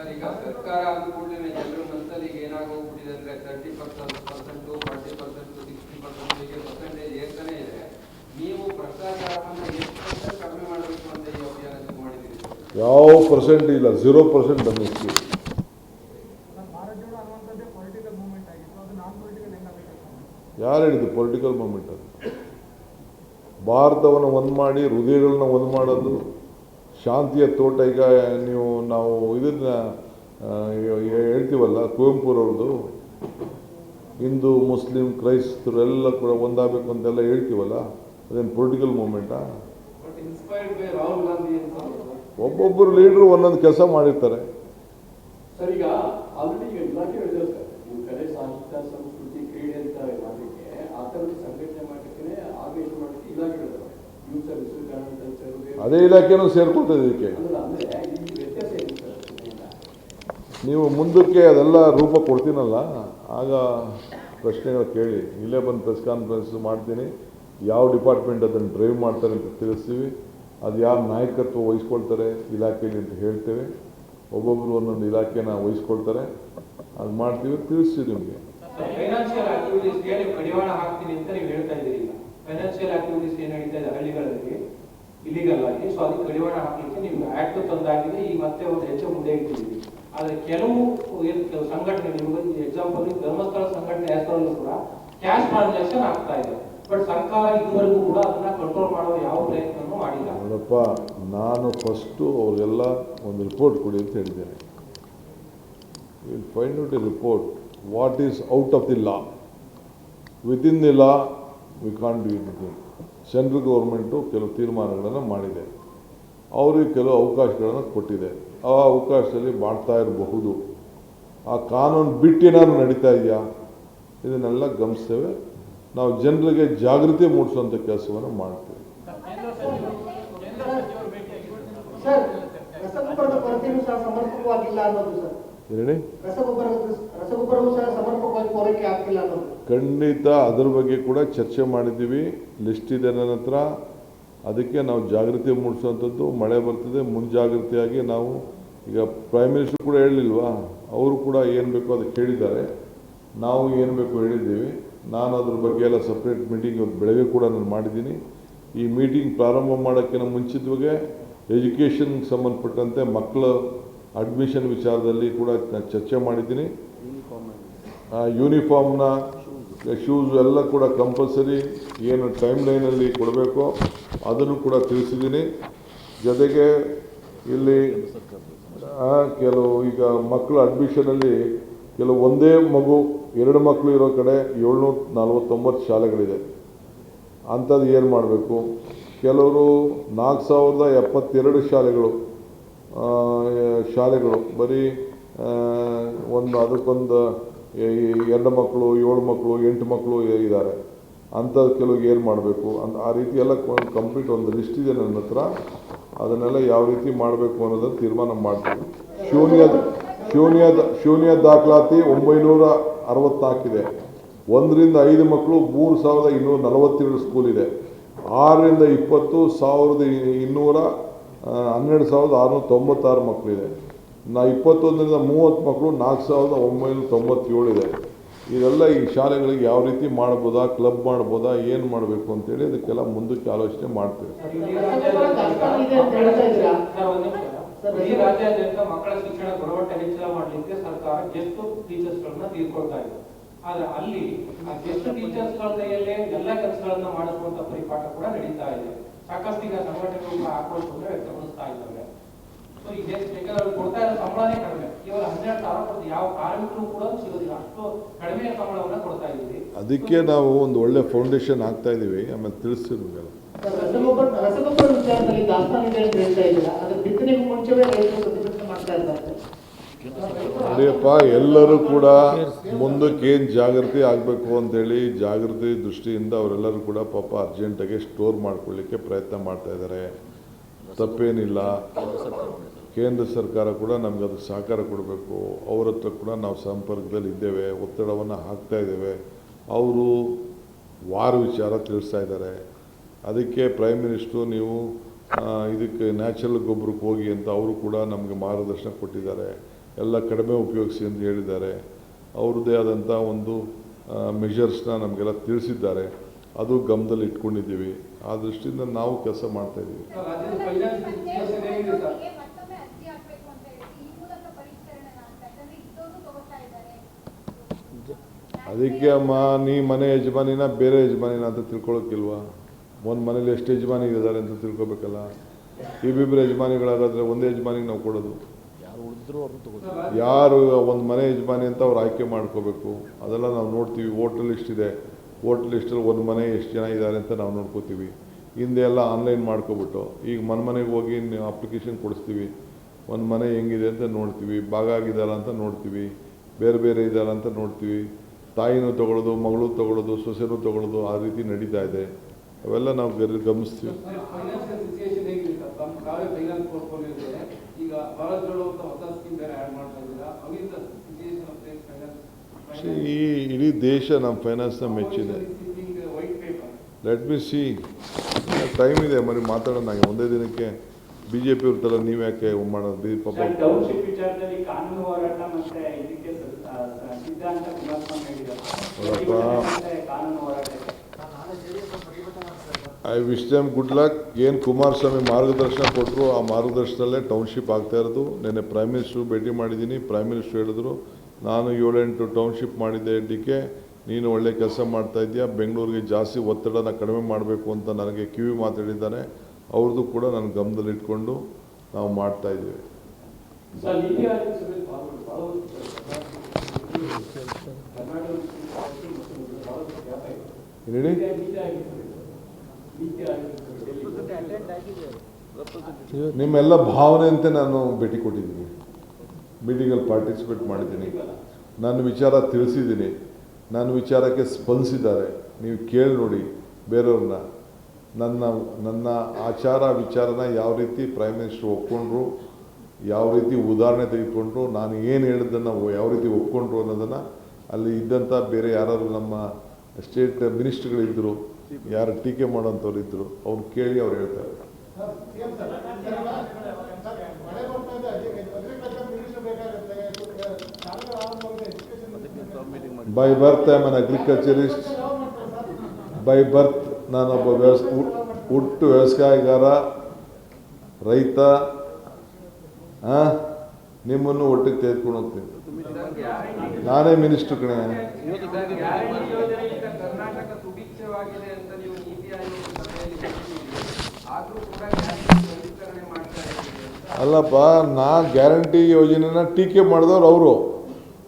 Sir, ಈಗ ಸರ್ಕಾರ ಅಂದ ಕೂಡಲೇ ಜನರ ಮನಸ್ಸಲ್ಲಿ ಈಗ ಏನಾಗೋಗ್ಬಿಟ್ಟಿದೆ ಅಂದ್ರೆ 30%, 40%, 60% ಹೀಗೆ ಪರ್ಸೆಂಟೇಜ್ ಏರ್ತಾನೆ ಇದೆ. ನೀವು ಭ್ರಷ್ಟಾಚಾರವನ್ನು ಎಷ್ಟು ಕಡಿಮೆ ಮಾಡಬೇಕು ಅಂತ ಈ ಅಭಿಯಾನ ಶುರು ಮಾಡಿದ್ದೀರಿ? ಯಾವ ಪರ್ಸೆಂಟ್ ಇಲ್ಲ, 0% ಅನ್ನಿಸ್ತು. ಯಾರು ಹೇಳಿದ್ದು ಪೊಲಿಟಿಕಲ್ ಮೂಮೆಂಟ್ ಅದು? ಭಾರತವನ್ನು ಒಂದು ಮಾಡಿ ಹೃದಯಗಳನ್ನ ಒಂದು ಮಾಡೋದು ಶಾಂತಿಯ ತೋಟ. ಈಗ ನಾವು ಇದನ್ನ ಹೇಳ್ತೀವಲ್ಲ, ಕುವೆಂಪುರವ್ರದ್ದು ಹಿಂದೂ ಮುಸ್ಲಿಂ ಕ್ರೈಸ್ತರು ಎಲ್ಲ ಕೂಡ ಒಂದಾಗಬೇಕು ಅಂತೆಲ್ಲ ಹೇಳ್ತೀವಲ್ಲ, ಅದೇನು ಪೊಲಿಟಿಕಲ್ ಮೂಮೆಂಟಾ? ಒಬ್ಬೊಬ್ಬರು ಲೀಡ್ರು ಒಂದೊಂದು ಕೆಲಸ ಮಾಡಿರ್ತಾರೆ. ಸರ್, ಈಗ ಆಲ್ರೆಡಿ ಇಲಾಖೆ ಹೇಳಿದ್ರು ಸರ್, ನೀವು ಕಲೆ ಸಾಹಿತ್ಯ ಸಂಸ್ಕೃತಿ ಕ್ರೀಡೆ ಅಂತ ಮಾಡಲಿಕ್ಕೆ ಆ ಥರದ ಸಂಘಟನೆ ಮಾಡಲಿಕ್ಕೆ ಆದೇಶ ಮಾಡಲಿಕ್ಕೆ ಇಲಾಖೆ ಹೇಳಿದ್ರು. ಯೂತ್ ಸರ್ವಿಸ್ ಕಲ್ಚರ್ ಅದೇ ಇಲಾಖೆನೂ ಸೇರ್ಕೊಳ್ತದೆ ಇದಕ್ಕೆ. ಅಂದರೆ ಈ ವ್ಯತ್ಯಾಸ ಏನು ಸರ್? ನೀವು ಮುಂದಕ್ಕೆ ಅದೆಲ್ಲ ರೂಪ ಕೊಡ್ತೀನಲ್ಲ, ಆಗ ಪ್ರಶ್ನೆಗಳು ಕೇಳಿ. ಇಲ್ಲೇ ಬಂದು ಪ್ರೆಸ್ ಕಾನ್ಫರೆನ್ಸ್ ಮಾಡ್ತೀನಿ, ಯಾವ ಡಿಪಾರ್ಟ್ಮೆಂಟ್ ಅದನ್ನು ಡ್ರೈವ್ ಮಾಡ್ತಾರೆ ಅಂತ ತಿಳಿಸ್ತೀವಿ, ಅದು ಯಾರು ನಾಯಕತ್ವ ವಹಿಸ್ಕೊಳ್ತಾರೆ ಇಲಾಖೆಯಲ್ಲಿ ಅಂತ ಹೇಳ್ತೇವೆ. ಒಬ್ಬೊಬ್ಬರು ಒಂದೊಂದು ಇಲಾಖೆನ ವಹಿಸ್ಕೊಳ್ತಾರೆ, ಅದು ಮಾಡ್ತೀವಿ, ತಿಳಿಸ್ತೀವಿ ನಿಮಗೆ. ಫೈನಾನ್ಷಿಯಲ್ ಆಕ್ಟಿವಿಟೀಸ್ಗೆ ನೀವು ಕಡಿವಾಣ ಹಾಕ್ತೀನಿ ಅಂತ ನೀವು ಹೇಳ್ತಾ ಇದ್ದೀರಿ. ಈಗ ಫೈನಾನ್ಷಿಯಲ್ ಆಕ್ಟಿವಿಟೀಸ್ ಏನು ನಡೀತಾ ಇದೆ ಹಳ್ಳಿಗಳಲ್ಲಿ ಇಲ್ಲಿಗಲ್ ಆಗಿ, ಸೊ ಅದಕ್ಕೆ ಕಡಿವಾಣ ಹಾಕಲಿಕ್ಕೆ ನೀವು ಆಕ್ಟ್ ತಂದಾಗಿದೆ. ಈಗ ಮತ್ತೆ ಒಂದು ಹೆಚ್ಚು ಮುಂದೆ ಇಟ್ಟಿದ್ದೀವಿ. ಆದರೆ ಕೆಲವು ಸಂಘಟನೆ, ನಿಮಗೆ ಎಕ್ಸಾಂಪಲ್ ಧರ್ಮಸ್ಥಳ ಸಂಘಟನೆ ಹೆಸರಲ್ಲೂ ಕೂಡ ಕ್ಯಾಶ್ ಟ್ರಾನ್ಸಾಕ್ಷನ್ ಆಗ್ತಾ ಇದೆ. ಬಟ್ ಸರ್ಕಾರ ಇದುವರೆಗೂ ಕೂಡ ಅದನ್ನ ಕಂಟ್ರೋಲ್ ಮಾಡುವ ಯಾವ ಪ್ರಯತ್ನವೂ ಮಾಡಿಲ್ಲ. ನೋಡಪ್ಪ, ನಾನು ಫಸ್ಟು ಅವ್ರಿಗೆಲ್ಲ ಒಂದು ರಿಪೋರ್ಟ್ ಕೊಡಿ ಅಂತ ಹೇಳಿದ್ದೇನೆ. Will find out A report what is out of the law. Within the law we can't do anything. Central government ಕೆಲವು ತೀರ್ಮಾನಗಳನ್ನು ಮಾಡಿದೆ, ಅವ್ರಿಗೆ ಕೆಲವು ಅವಕಾಶಗಳನ್ನು ಕೊಟ್ಟಿದೆ. ಆ ಅವಕಾಶದಲ್ಲಿ ಮಾಡ್ತಾ ಇರಬಹುದು. ಆ ಕಾನೂನು ಬಿಟ್ಟೇನಾದ್ರು ನಡೀತಾ ಇದೆಯಾ, ಇದನ್ನೆಲ್ಲ ಗಮನಿಸ್ತೇವೆ. ನಾವು ಜನರಿಗೆ ಜಾಗೃತಿ ಮೂಡಿಸುವಂಥ ಕೆಲಸವನ್ನು ಮಾಡ್ತೇವೆ. ರಸಗೊಬ್ಬರದ ಕೊರತೆಯೂ ಸಹ ಸಮರ್ಪಕವಾಗಿಲ್ಲ ಅನ್ನೋದು ಸರ್. ಹೇಳಿ. ರಸಗೊಬ್ಬರವೂ ಸಹ ಸಮರ್ಪಕವಾಗಿ ಪೂರೈಕೆ ಆಗ್ತಿಲ್ಲ ಅನ್ನೋದು. ಖಂಡಿತ ಅದ್ರ ಬಗ್ಗೆ ಕೂಡ ಚರ್ಚೆ ಮಾಡಿದ್ದೀವಿ. ಲಿಸ್ಟ್ ಇದೆ ನನ್ನ ಹತ್ರ. ಅದಕ್ಕೆ ನಾವು ಜಾಗೃತಿ ಮೂಡಿಸುವಂಥದ್ದು, ಮಳೆ ಬರ್ತದೆ ಮುಂಜಾಗ್ರತೆಯಾಗಿ ನಾವು, ಈಗ ಪ್ರೈಮ್ ಮಿನಿಸ್ಟರ್ ಕೂಡ ಹೇಳಲಿಲ್ವಾ, ಅವರು ಕೂಡ ಏನು ಬೇಕೋ ಅದಕ್ಕೆ ಹೇಳಿದ್ದಾರೆ, ನಾವು ಏನು ಬೇಕೋ ಹೇಳಿದ್ದೀವಿ. ನಾನು ಅದ್ರ ಬಗ್ಗೆ ಎಲ್ಲ ಸಪ್ರೇಟ್ ಮೀಟಿಂಗ್ ಇವತ್ತು ಬೆಳಗ್ಗೆ ಕೂಡ ನಾನು ಮಾಡಿದ್ದೀನಿ. ಈ ಮೀಟಿಂಗ್ ಪ್ರಾರಂಭ ಮಾಡೋಕ್ಕಿಂತ ಮುಂಚಿತವಾಗೆ ಎಜುಕೇಷನ್ಗೆ ಸಂಬಂಧಪಟ್ಟಂತೆ ಮಕ್ಕಳ ಅಡ್ಮಿಷನ್ ವಿಚಾರದಲ್ಲಿ ಕೂಡ ನಾನು ಚರ್ಚೆ ಮಾಡಿದ್ದೀನಿ. ಯೂನಿಫಾರ್ಮ್ನ ಶೂಸ್ ಎಲ್ಲ ಕೂಡ ಕಂಪಲ್ಸರಿ ಏನು ಟೈಮ್ ಲೈನಲ್ಲಿ ಕೊಡಬೇಕೋ ಅದನ್ನು ಕೂಡ ತಿಳಿಸಿದ್ದೀನಿ. ಜೊತೆಗೆ ಇಲ್ಲಿ ಕೆಲವು ಈಗ ಮಕ್ಕಳ ಅಡ್ಮಿಷನಲ್ಲಿ ಕೆಲವು ಒಂದೇ ಮಗು 2 ಮಕ್ಕಳು ಇರೋ ಕಡೆ 749 ಶಾಲೆಗಳಿದೆ. ಅಂಥದ್ದು ಏನು ಮಾಡಬೇಕು? ಕೆಲವರು 4072 ಶಾಲೆಗಳು ಬರೀ ಅದಕ್ಕೊಂದು 2 ಮಕ್ಕಳು 7 ಮಕ್ಕಳು 8 ಮಕ್ಕಳು ಇದ್ದಾರೆ. ಅಂಥದ್ದು ಕೆಲವು ಏನು ಮಾಡಬೇಕು ಆ ರೀತಿ ಎಲ್ಲ ಕಂಪ್ಲೀಟ್ ಒಂದು ಲಿಸ್ಟ್ ಇದೆ ನನ್ನ ಹತ್ರ. ಅದನ್ನೆಲ್ಲ ಯಾವ ರೀತಿ ಮಾಡಬೇಕು ಅನ್ನೋದನ್ನು ತೀರ್ಮಾನ ಮಾಡ್ತೀವಿ. ಶೂನ್ಯ ದಾಖಲಾತಿ 964 ಇದೆ. 1ರಿಂದ 5 ಮಕ್ಕಳು 3242 ಸ್ಕೂಲ್ ಇದೆ. 6ರಿಂದ 20 12,696 ಮಕ್ಕಳಿದೆ. 21ರಿಂದ 30 ಮಕ್ಕಳು 4,997 ಇದೆ. ಇದೆಲ್ಲ ಈ ಶಾಲೆಗಳಿಗೆ ಯಾವ ರೀತಿ ಮಾಡ್ಬೋದಾ, ಕ್ಲಬ್ ಮಾಡ್ಬೋದಾ, ಏನು ಮಾಡಬೇಕು ಅಂತೇಳಿ ಅದಕ್ಕೆಲ್ಲ ಮುಂದಕ್ಕೆ ಆಲೋಚನೆ ಮಾಡ್ತೀವಿ. ಈ ರಾಜ್ಯಾದ್ಯಂತ ಮಕ್ಕಳ ಶಿಕ್ಷಣ ಗುಣಮಟ್ಟ ಹೆಚ್ಚಳ ಮಾಡಲಿಕ್ಕೆ ಸರ್ಕಾರ ಗೆಸ್ಟ್ ಟೀಚರ್ಸ್ಗಳನ್ನ ತೀರ್ಕೊಳ್ತಾ ಇದೆ. ಆದ್ರೆ ಅಲ್ಲಿ ಆ ಗೆಸ್ಟ್ ಟೀಚರ್ಸ್ಗಳ ಕೈಯಲ್ಲೇ ಎಲ್ಲ ಕೆಲಸಗಳನ್ನ ಮಾಡಿಸುವಂತ ಪರಿಪಾಠ ಕೂಡ ನಡೀತಾ ಇದೆ. ಸಾಕಷ್ಟು ಈಗ ಸಂಘಟನೆಗಳು ಆಕ್ರೋಶವನ್ನು ವ್ಯಕ್ತಪಡಿಸ್ತಾ ಇದ್ದಾರೆ. ಸೊ ಈಗ ಕೊಡ್ತಾ ಇರೋ ಸಂಬಳನೇ ಕಡಿಮೆ, ಕೇವಲ 12,000 ಯಾವ ಕಾರ್ಮಿಕರು ಕೂಡ ಸಿಗೋದಿಲ್ಲ, ಅಷ್ಟು ಕಡಿಮೆ ಸಂಬಳವನ್ನ ಕೊಡ್ತಾ ಇದ್ದೀವಿ. ಅದಕ್ಕೆ ನಾವು ಒಂದು ಒಳ್ಳೆ ಫೌಂಡೇಶನ್ ಹಾಕ್ತಾ ಇದೀವಿ. ಆಮೇಲೆ ತಿಳಿಸ್ತೀವಿ. ರಸಗೊಬ್ಬರ ವಿಚಾರದಲ್ಲಿ ದಾಸ್ತಾನು ಇದೆ ಅಂತ ಹೇಳ್ತಾ ಇದ್ದೀರಾ, ಅದರ ಬಿತ್ತನೆಗೂ ಮುಂಚೆವೇ ರೈತರು ಪ್ರತಿಭಟನೆ ಮಾಡ್ತಾ ಇದ್ದಾರೆ. ನೋಡಿಯಪ್ಪ, ಎಲ್ಲರೂ ಕೂಡ ಮುಂದಕ್ಕೆ ಏನು ಜಾಗೃತಿ ಆಗಬೇಕು ಅಂತೇಳಿ ಜಾಗೃತಿ ದೃಷ್ಟಿಯಿಂದ ಅವರೆಲ್ಲರೂ ಕೂಡ ಪಾಪ ಅರ್ಜೆಂಟಾಗಿ ಸ್ಟೋರ್ ಮಾಡ್ಕೊಳ್ಳಿಕ್ಕೆ ಪ್ರಯತ್ನ ಮಾಡ್ತಾ ಇದ್ದಾರೆ. ತಪ್ಪೇನಿಲ್ಲ. ಕೇಂದ್ರ ಸರ್ಕಾರ ಕೂಡ ನಮ್ಗೆ ಅದಕ್ಕೆ ಸಹಕಾರ ಕೊಡಬೇಕು. ಅವ್ರ ಹತ್ರ ಕೂಡ ನಾವು ಸಂಪರ್ಕದಲ್ಲಿ ಇದ್ದೇವೆ, ಒತ್ತಡವನ್ನು ಹಾಕ್ತಾ ಇದ್ದೇವೆ. ಅವರು ವಾರ ವಿಚಾರ ತಿಳಿಸ್ತಾ ಇದ್ದಾರೆ. ಅದಕ್ಕೆ ಪ್ರೈಮ್ ಮಿನಿಸ್ಟ್ರು ನೀವು ಇದಕ್ಕೆ ನ್ಯಾಚುರಲ್ ಗೊಬ್ಬರಕ್ಕೆ ಹೋಗಿ ಅಂತ ಅವರು ಕೂಡ ನಮಗೆ ಮಾರ್ಗದರ್ಶನ ಕೊಟ್ಟಿದ್ದಾರೆ. ಎಲ್ಲ ಕಡಿಮೆ ಉಪಯೋಗಿಸಿ ಅಂತ ಹೇಳಿದ್ದಾರೆ. ಅವ್ರದ್ದೇ ಆದಂಥ ಒಂದು ಮೆಷರ್ಸ್ನ ನಮಗೆಲ್ಲ ತಿಳಿಸಿದ್ದಾರೆ. ಅದು ಗಮನದಲ್ಲಿ ಇಟ್ಕೊಂಡಿದ್ದೀವಿ. ಆ ದೃಷ್ಟಿಯಿಂದ ನಾವು ಕೆಲಸ ಮಾಡ್ತಾಯಿದ್ದೀವಿ. ರಾಜ್ಯದ ಫೈನಾನ್ಸ್ ಸಿಚುವೇಶನ್ ಹೇಗಿದೆ ಸರ್? ಅದಕ್ಕೆ ಅಮ್ಮ, ನೀ ಮನೆ ಯಜಮಾನಿನ ಬೇರೆ ಯಜಮಾನಿನ ಅಂತ ತಿಳ್ಕೊಳಕ್ಕಿಲ್ವಾ? ಒಂದು ಮನೇಲಿ ಎಷ್ಟು ಯಜಮಾನಿ ಇದ್ದಾರೆ ಅಂತ ತಿಳ್ಕೊಬೇಕಲ್ಲ. ಇಬ್ಬಿಬ್ಬರು ಯಜಮಾನಿಗಳಾಗಾದ್ರೆ ಒಂದೇ ಯಜಮಾನಿಗೆ ನಾವು ಕೊಡೋದು. ಯಾರು ಒಂದು ಮನೆ ಯಜಮಾನಿ ಅಂತ ಅವ್ರು ಆಯ್ಕೆ ಮಾಡ್ಕೋಬೇಕು. ಅದೆಲ್ಲ ನಾವು ನೋಡ್ತೀವಿ. ವೋಟರ್ ಲಿಸ್ಟ್ ಇದೆ, ವೋಟರ್ ಲಿಸ್ಟಲ್ಲಿ ಒಂದು ಮನೆ ಎಷ್ಟು ಜನ ಇದ್ದಾರೆ ಅಂತ ನಾವು ನೋಡ್ಕೋತೀವಿ. ಹಿಂದೆ ಎಲ್ಲ ಆನ್ಲೈನ್ ಮಾಡ್ಕೊಬಿಟ್ಟು ಈಗ ಮನೆಗೆ ಹೋಗಿ ಅಪ್ಲಿಕೇಶನ್ ಕೊಡಿಸ್ತೀವಿ. ಒಂದು ಮನೆ ಹೆಂಗಿದೆ ಅಂತ ನೋಡ್ತೀವಿ, ಭಾಗ ಆಗಿದ್ದಾರ ಅಂತ ನೋಡ್ತೀವಿ, ಬೇರೆ ಬೇರೆ ಇದ್ದಾರ ಅಂತ ನೋಡ್ತೀವಿ. ತಾಯಿನೂ ತೊಗೊಳ್ಳೋದು, ಮಗಳು ತೊಗೊಳ್ಳೋದು, ಸೊಸೆನೂ ತೊಗೊಳ್ಳೋದು, ಆ ರೀತಿ ನಡೀತಾ ಇದೆ. ಅವೆಲ್ಲ ನಾವು ಗಮನಿಸ್ತೀವಿ. ಫೈನಾನ್ಷಿಯಲ್ ಸಿಚುವೇಶನ್ ಹೇಗಿದೆ ಸರ್? ತಮ್ಮ ತಾವೇ ಫೈನಾನ್ಸ್ ಪೋರ್ಟ್ಫೋಲಿಯೋ ಇದೆ. ಈಗ ಭಾರತ್ ಜೋಡೋ ಅಂತ ಹೊಸ ಸ್ಕೀಮ್ ಬೇರೆ ಆ್ಯಡ್ ಮಾಡ್ತಾ ಇದ್ದೀರಾ. ಅವಿಂದ ಸಿಚುವೇಶನ್ ಆಫ್ ಫೈನಾನ್ಸ್ ಈ ಇಡೀ ದೇಶ ನಮ್ಮ ಫೈನಾನ್ಸ್ನ ಮೆಚ್ಚಿದೆ. White paper let me see. Time ಇದೆ ಮರಿ ಮಾತಾಡೋಣ. ಒಂದೇ ದಿನಕ್ಕೆ BJP ಅವ್ರ ಥರ ನೀವು ಯಾಕೆ ಮಾಡೋದು? ಪಾಪ ಟೌನ್ಶಿಪ್ ವಿಚಾರದಲ್ಲಿ ಕಾನೂನು ಹೋರಾಟ ಮತ್ತೆ ಇದಕ್ಕೆ ಸಿದ್ಧಾಂತ ಕುಮಾರಸ್ವಾಮಿ ಹೇಳಿದ್ದಾರೆ. ಕಾನೂನು ಹೋರಾಟ I wish them good luck. ಏನು ಕುಮಾರಸ್ವಾಮಿ ಮಾರ್ಗದರ್ಶನ ಕೊಟ್ಟರು, ಆ ಮಾರ್ಗದರ್ಶನದಲ್ಲೇ ಟೌನ್ಶಿಪ್ ಆಗ್ತಾ ಇರೋದು. ನೆನ್ನೆ ಪ್ರೈಮ್ ಮಿನಿಸ್ಟ್ರು ಭೇಟಿ ಮಾಡಿದ್ದೀನಿ. ಪ್ರೈಮ್ ಮಿನಿಸ್ಟ್ರು ಹೇಳಿದ್ರು, ನಾನು 7-8 ಟೌನ್ಶಿಪ್ ಮಾಡಿದ್ದೆ, DK ನೀನು ಒಳ್ಳೆ ಕೆಲಸ ಮಾಡ್ತಾ ಇದೆಯಾ, ಬೆಂಗಳೂರಿಗೆ ಜಾಸ್ತಿ ಒತ್ತಡನ ಕಡಿಮೆ ಮಾಡಬೇಕು ಅಂತ ನನಗೆ ಕಿವಿ ಮಾತಾಡಿದ್ದಾನೆ. ಅವ್ರದ್ದು ಕೂಡ ನನ್ನ ಗಮನದಲ್ಲಿ ಇಟ್ಕೊಂಡು ನಾವು ಮಾಡ್ತಾ ಇದ್ದೀವಿ. ಹೇಳಿ, ನಿಮ್ಮೆಲ್ಲ ಭಾವನೆಯಂತೆ ನಾನು ಭೇಟಿ ಕೊಟ್ಟಿದ್ದೀನಿ, ಮೀಟಿಂಗಲ್ಲಿ ಪಾರ್ಟಿಸಿಪೇಟ್ ಮಾಡಿದ್ದೀನಿ, ನನ್ನ ವಿಚಾರ ತಿಳಿಸಿದ್ದೀನಿ, ನನ್ನ ವಿಚಾರಕ್ಕೆ ಸ್ಪಂದಿಸಿದ್ದಾರೆ. ನೀವು ಕೇಳಿ ನೋಡಿ ಬೇರೆಯವ್ರನ್ನ. ನನ್ನ ಆಚಾರ ವಿಚಾರನ ಯಾವ ರೀತಿ ಪ್ರೈಮ್ ಮಿನಿಸ್ಟರ್ ಒಪ್ಕೊಂಡ್ರು, ಯಾವ ರೀತಿ ಉದಾಹರಣೆ ತೆಗೆದುಕೊಂಡ್ರು, ನಾನು ಏನು ಹೇಳಿದ್ದನ್ನು ಯಾವ ರೀತಿ ಒಪ್ಕೊಂಡ್ರು ಅನ್ನೋದನ್ನು ಅಲ್ಲಿ ಇದ್ದಂಥ ಬೇರೆ ಯಾರಾದ್ರು ನಮ್ಮ ಸ್ಟೇಟ್ ಮಿನಿಸ್ಟ್ರುಗಳಿದ್ದರು, ಯಾರು ಟೀಕೆ ಮಾಡೋಂಥವ್ರು ಇದ್ದರು, ಅವ್ರು ಕೇಳಿ ಅವ್ರು ಹೇಳ್ತಾರೆ. By birth I am an agriculturist. By birth ನಾನೊಬ್ಬ ಹುಟ್ಟು ವ್ಯವಸಾಯಗಾರ, ರೈತ. ನಿಮ್ಮನ್ನು ಒಟ್ಟಿಗೆ ತೆಗೆದುಕೊಂಡು ಹೋಗ್ತೀನಿ. ನಾನೇ ಮಿನಿಸ್ಟ್ರು ಕಣೆ. ಕರ್ನಾಟಕ ಸುಭಿಕ್ಷವಾಗಿದೆ ಅಂತ ನೀವು ನೀತಿ ಆಯೋಗ ಸಭೆಯಲ್ಲಿ ಆದರೂ ಕೂಡ ವಿಸ್ತರಣೆ ಮಾಡ್ತಾ ಇದ್ದೀರಿ. ಅಲ್ಲಪ್ಪ, ನಾ ಗ್ಯಾರಂಟಿ ಯೋಜನೆನ ಟೀಕೆ ಮಾಡಿದವ್ರು ಅವರು.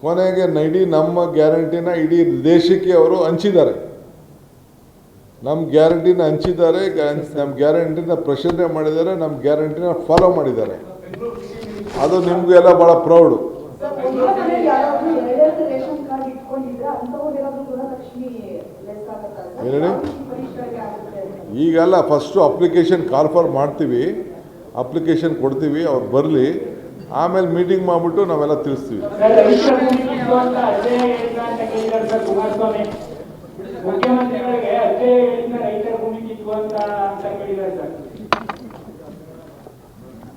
ಕೊನೆಗೆ ಇಡೀ ನಮ್ಮ ಗ್ಯಾರಂಟಿನ ಇಡೀ ದೇಶಕ್ಕೆ ಅವರು ಹಂಚಿದ್ದಾರೆ. ನಮ್ಮ ಗ್ಯಾರಂಟಿನ ಹಂಚಿದ್ದಾರೆ, ನಮ್ಮ ಗ್ಯಾರಂಟಿನ ಪ್ರಶ್ನೆ ಮಾಡಿದ್ದಾರೆ, ನಮ್ಮ ಗ್ಯಾರಂಟಿನ ಫಾಲೋ ಮಾಡಿದ್ದಾರೆ. ಅದು ನಿಮಗೆಲ್ಲ ಭಾಳ ಪ್ರೌಡು. ಹೇಳಿ, ಈಗೆಲ್ಲ ಫಸ್ಟು ಅಪ್ಲಿಕೇಶನ್ ಕಾಲ್ಫರ್ ಮಾಡ್ತೀವಿ, ಅಪ್ಲಿಕೇಶನ್ ಕೊಡ್ತೀವಿ, ಅವ್ರು ಬರಲಿ, ಆಮೇಲೆ ಮೀಟಿಂಗ್ ಮಾಡಿಬಿಟ್ಟು ನಾವೆಲ್ಲ ತಿಳಿಸ್ತೀವಿ. ಮುಖ್ಯಮಂತ್ರಿಗಳಿಗೆ ಅಜ್ಜೆ ಹೇಳಿದ ರೈತರ ಭೂಮಿ ಕಿತ್ತುವಂತ ಅಂತ ಹೇಳಿದ್ದಾರೆ sir.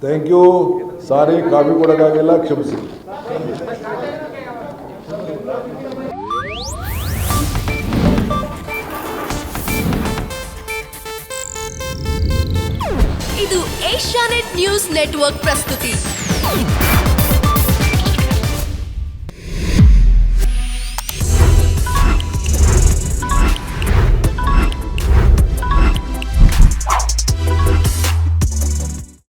Thank you. Sorry, coffee ಕೊಡೋಕ್ಕಾಗಿಲ್ಲ, ಕ್ಷಮಿಸಿ. ಇದು ಏಷ್ಯಾನೆಟ್ ನ್ಯೂಸ್ ನೆಟ್ವರ್ಕ್ ಪ್ರಸ್ತುತಿ.